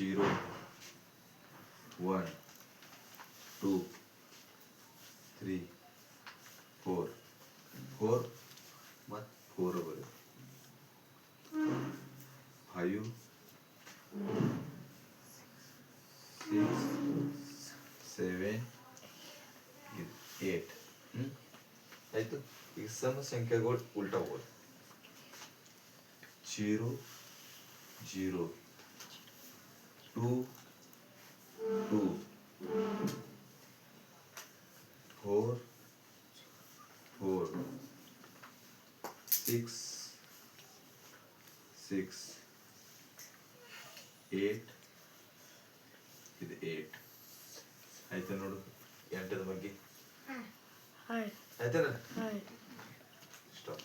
0 1 2 3 4 4 ಮತ್ತು 4 ಬರುತ್ತೆ 5 6 7 8 ಆಯಿತು. ಈಗ ಸಮ ಸಂಖ್ಯೆಗಳು ಉಲ್ಟಾ ಹೋಗೋದು 0 0 2 2 4 4 6 6 8 ಇದು 8 ಆಯ್ತಾ ನೋಡು 8ರ ಬಗ್ಗೆ ಆಯ್ತಾ ಸ್ಟಾಪ್.